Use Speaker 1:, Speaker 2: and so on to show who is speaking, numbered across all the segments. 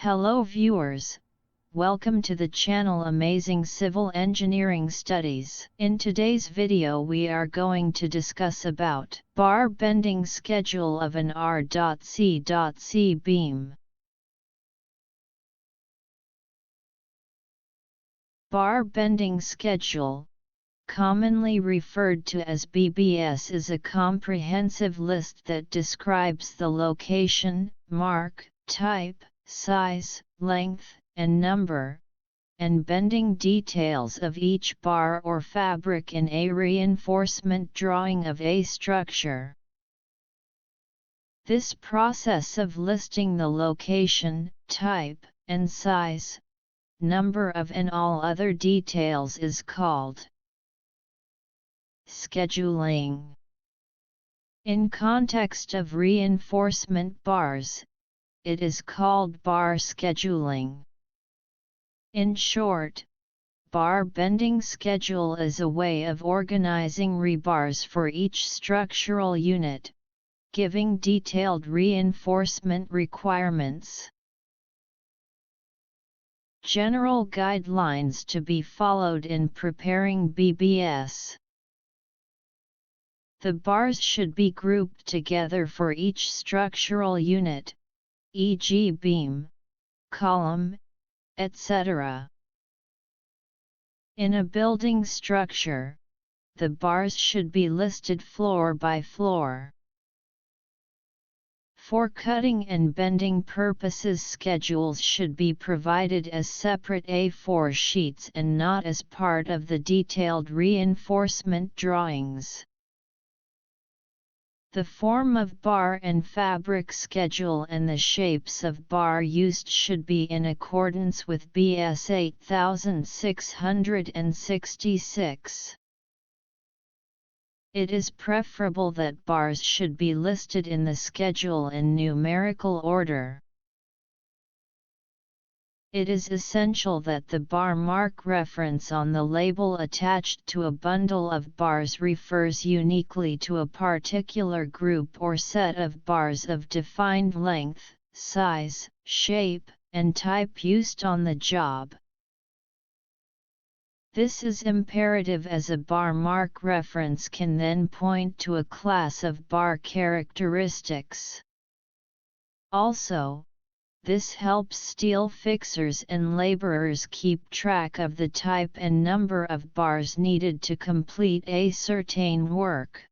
Speaker 1: Hello viewers, welcome to the channel Amazing Civil Engineering Studies. In today's video we are going to discuss about bar bending schedule of an R.C.C beam. Bar bending schedule, commonly referred to as BBS, is a comprehensive list that describes the location, mark, type, size, length, and number, and bending details of each bar or fabric in a reinforcement drawing of a structure. This process of listing the location, type, and size, number of and all other details is called scheduling. In context of reinforcement bars, it is called bar scheduling. In short, bar bending schedule is a way of organizing rebars for each structural unit, giving detailed reinforcement requirements. General guidelines to be followed in preparing BBS. The bars should be grouped together for each structural unit, e.g. beam, column, etc. In a building structure, the bars should be listed floor by floor. For cutting and bending purposes, schedules should be provided as separate A4 sheets and not as part of the detailed reinforcement drawings. The form of bar and fabric schedule and the shapes of bar used should be in accordance with BS 8666. It is preferable that bars should be listed in the schedule in numerical order. It is essential that the bar mark reference on the label attached to a bundle of bars refers uniquely to a particular group or set of bars of defined length, size, shape, and type used on the job. This is imperative as a bar mark reference can then point to a class of bar characteristics. Also, this helps steel fixers and laborers keep track of the type and number of bars needed to complete a certain work.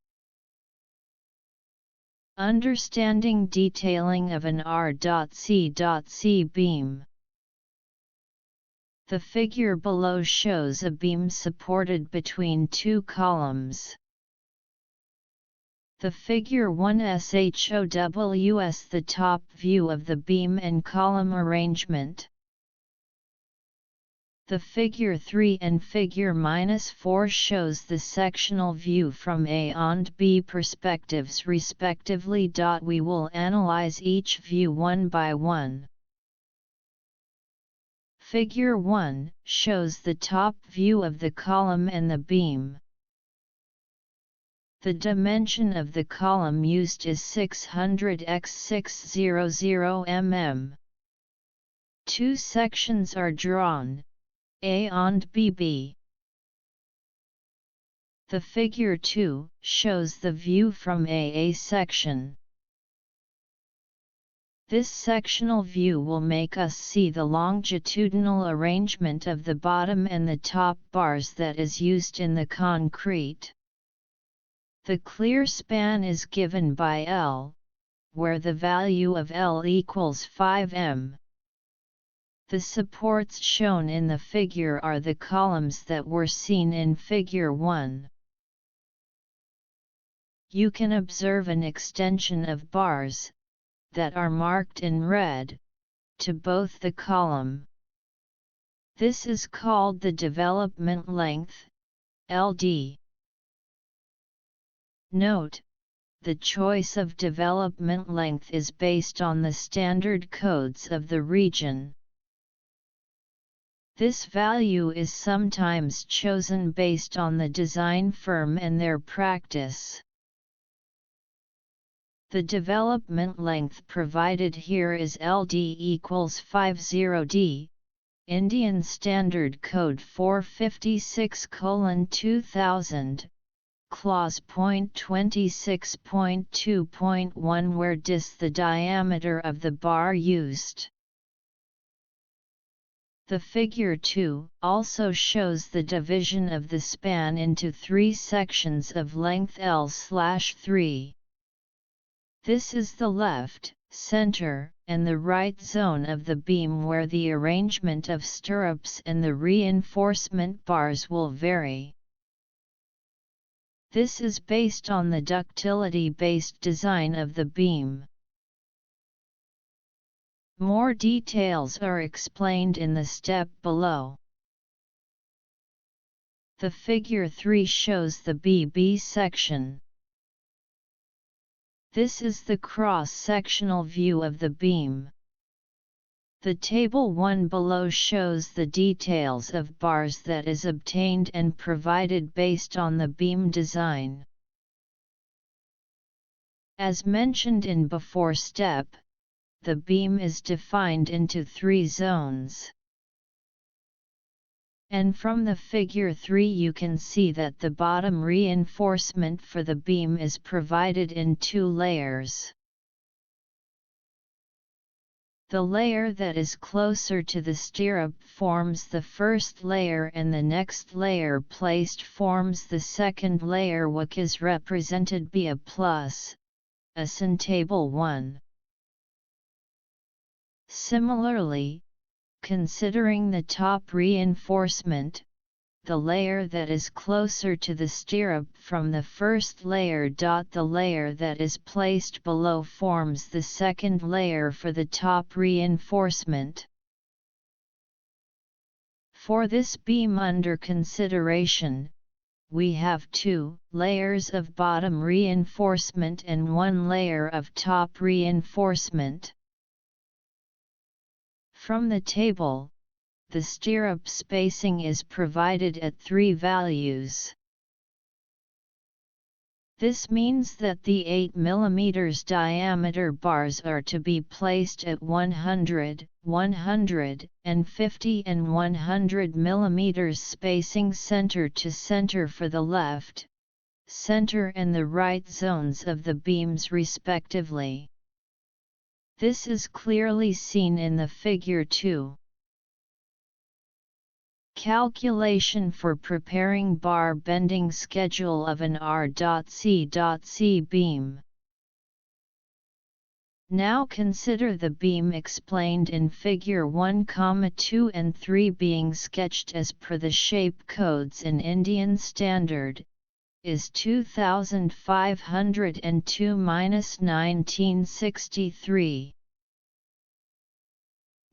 Speaker 1: Understanding detailing of an R.C.C beam. The figure below shows a beam supported between two columns. The figure 1 shows the top view of the beam and column arrangement. The figure 3 and figure -4 shows the sectional view from A and B perspectives respectively. We will analyze each view one by one. Figure 1 shows the top view of the column and the beam. The dimension of the column used is 600 x 600 mm. Two sections are drawn, A and BB. The figure 2 shows the view from A section. This sectional view will make us see the longitudinal arrangement of the bottom and the top bars that is used in the concrete. The clear span is given by L, where the value of L equals 5 m. The supports shown in the figure are the columns that were seen in figure 1. You can observe an extension of bars, that are marked in red, to both the column. This is called the development length, LD. Note, the choice of development length is based on the standard codes of the region. This value is sometimes chosen based on the design firm and their practice. The development length provided here is LD equals 50D, Indian Standard Code 456:2000, Clause .26.2.1, where dis the diameter of the bar used. The figure 2 also shows the division of the span into 3 sections of length L/3. This is the left, center, and the right zone of the beam where the arrangement of stirrups and the reinforcement bars will vary. This is based on the ductility-based design of the beam. More details are explained in the step below. The figure 3 shows the BB section. This is the cross-sectional view of the beam. The table 1 below shows the details of bars that is obtained and provided based on the beam design. As mentioned in before step, the beam is defined into 3 zones. And from the figure 3 you can see that the bottom reinforcement for the beam is provided in 2 layers. The layer that is closer to the stirrup forms the first layer, and the next layer placed forms the second layer, which is represented by a plus, as in table 1. Similarly, considering the top reinforcement, the layer that is closer to the stirrup from the first layer. The layer that is placed below forms the second layer for the top reinforcement. For this beam under consideration, we have 2 layers of bottom reinforcement and 1 layer of top reinforcement. From the table, the stirrup spacing is provided at 3 values. This means that the 8 mm diameter bars are to be placed at 100, 150 and 100 mm spacing center to center for the left, center and the right zones of the beams respectively. This is clearly seen in the figure 2. Calculation for preparing bar bending schedule of an R.C.C beam. Now consider the beam explained in figure 1, 2 and 3 being sketched as per the shape codes in Indian Standard, is 2502-1963.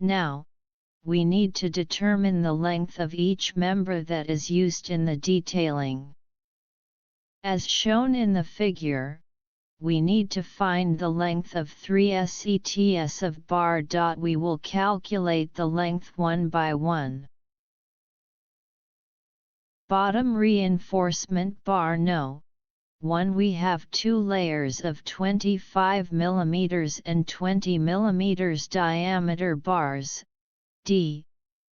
Speaker 1: Now, we need to determine the length of each member that is used in the detailing. As shown in the figure, we need to find the length of 3 sets of bar. We will calculate the length one by one. Bottom reinforcement bar No. 1. We have 2 layers of 25 mm and 20 mm diameter bars, D,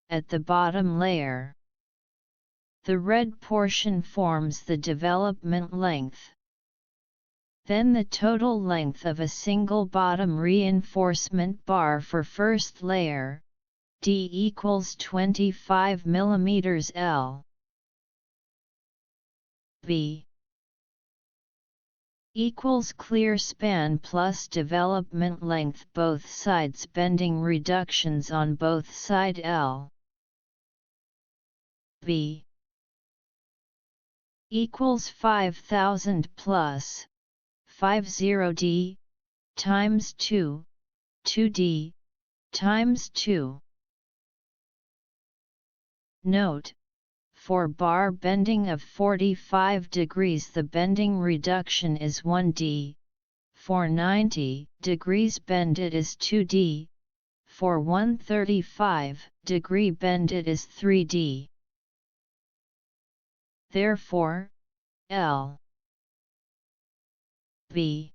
Speaker 1: at the bottom layer. The red portion forms the development length. Then the total length of a single bottom reinforcement bar for first layer, D equals 25 mm L. B equals clear span plus development length both sides bending reductions on both side L. B equals 5000 plus 50D times 2D times 2. Note: for bar bending of 45 degrees the bending reduction is 1D, for 90 degrees bend it is 2D, for 135 degree bend it is 3D. Therefore, L B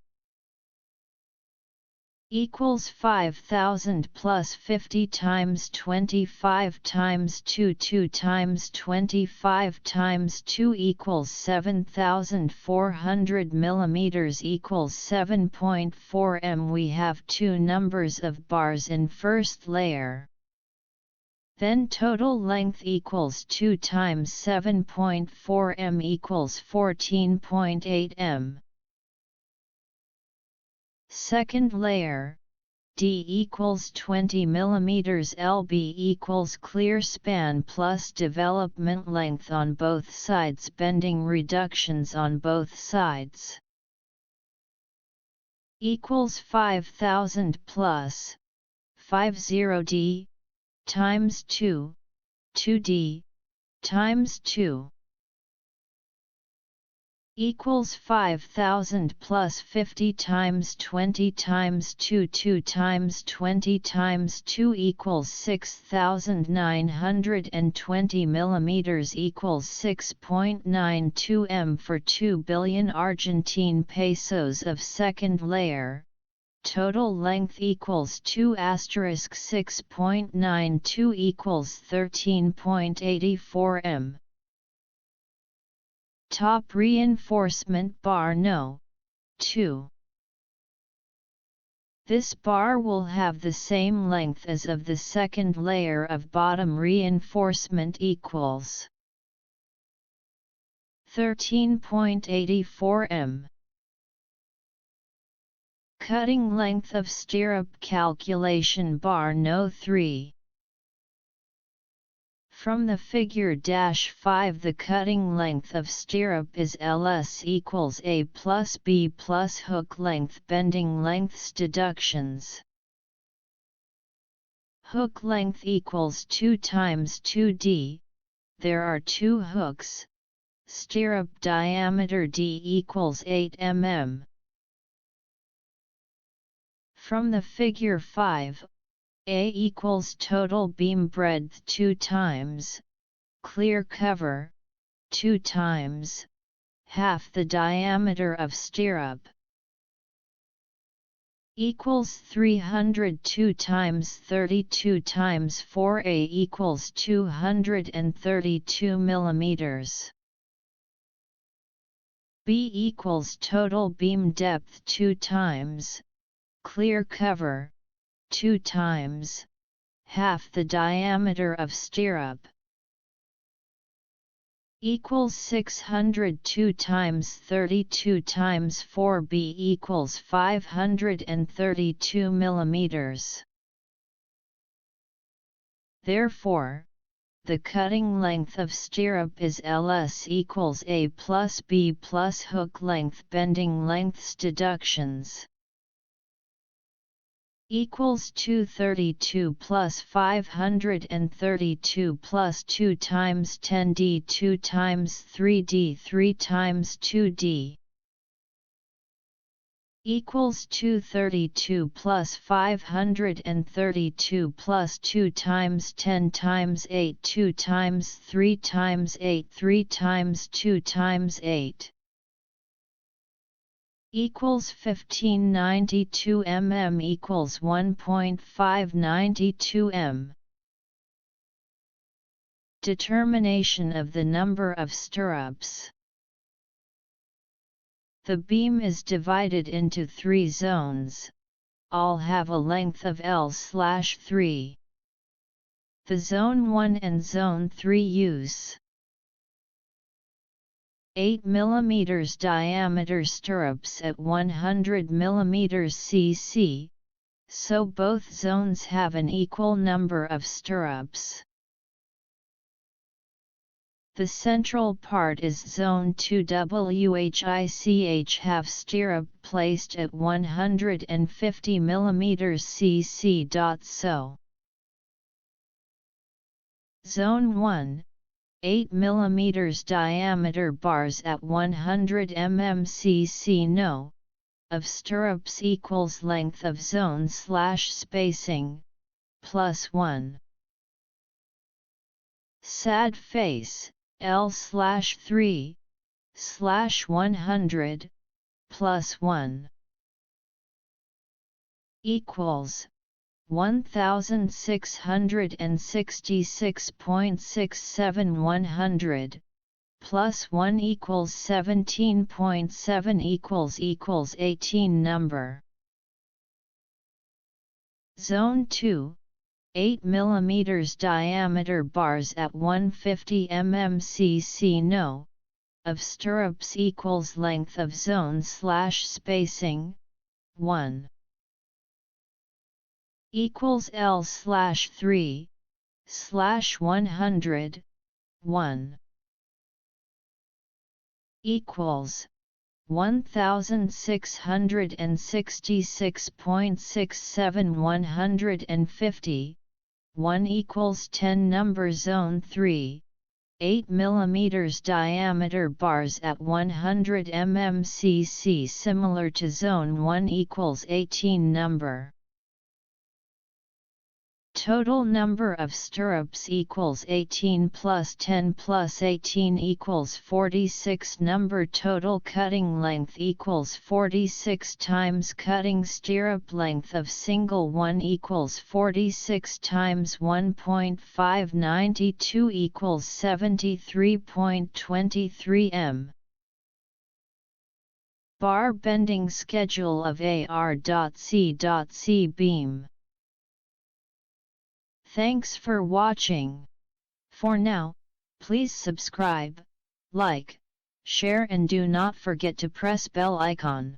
Speaker 1: equals 5000 plus 50 times 25 times 2 times 25 times 2 equals 7400 millimeters equals 7.4 m. We have two numbers of bars in first layer. Then total length equals 2 times 7.4 m equals 14.8 m. Second layer, D equals 20 mm. LB equals clear span plus development length on both sides, bending reductions on both sides. Equals 5000 plus 50D times 2D times 2. Equals 5000 plus 50 times 20 times 2 times 20 times 2 equals 6920 millimeters equals 6.92 m. For 2 billion Argentine pesos of second layer, total length equals 2 * 6.92 equals 13.84 m. Top reinforcement bar No. 2. This bar will have the same length as of the second layer of bottom reinforcement equals 13.84 m. Cutting length of stirrup calculation bar No. 3. From the figure -5, the cutting length of stirrup is LS equals A plus B plus hook length bending lengths deductions. Hook length equals 2 times 2D, there are 2 hooks, stirrup diameter D equals 8 mm. From the figure 5, A equals total beam breadth 2 times, clear cover, 2 times, half the diameter of stirrup. Equals 302 times 32 times 4. A equals 232 millimeters. B equals total beam depth 2 times, clear cover, 2 times, half the diameter of stirrup. Equals 602 times 32 times 4. B equals 532 millimeters. Therefore, the cutting length of stirrup is LS equals A plus B plus hook length bending lengths deductions. Equals 232 plus 532 plus 2 times 10D 2 times 3D 3 times 2D. Equals 232 plus 532 plus 2 times 10 times 8 2 times 3 times 8 3 times 2 times 8. Equals 1592 mm equals 1.592 m. Determination of the number of stirrups. The beam is divided into 3 zones, all have a length of L/3. The Zone 1 and Zone 3 use 8 mm diameter stirrups at 100 mm cc, so both zones have an equal number of stirrups. The central part is Zone 2 WHICH half stirrup placed at 150 mm cc. So Zone 1, 8 mm diameter bars at 100 mm cc. No. Of stirrups equals length of zone/spacing, plus 1. Sad face, L/3/100, plus 1. equals 1666.67 plus 1 equals 17.7 equals 18 number. Zone 2, 8 mm diameter bars at 150 mm No. Of stirrups equals length of zone / spacing, 1. Equals L/3/100, 1. Equals 1666.67 150, 1 equals 10 number. Zone 3, 8 mm diameter bars at 100 mm similar to Zone 1 equals 18 number. Total number of stirrups equals 18 plus 10 plus 18 equals 46 number. Total cutting length equals 46 times cutting stirrup length of single one equals 46 times 1.592 equals 73.23 m. Bar bending schedule of R.C.C beam. Thanks for watching. For now, please subscribe, like, share and do not forget to press bell icon.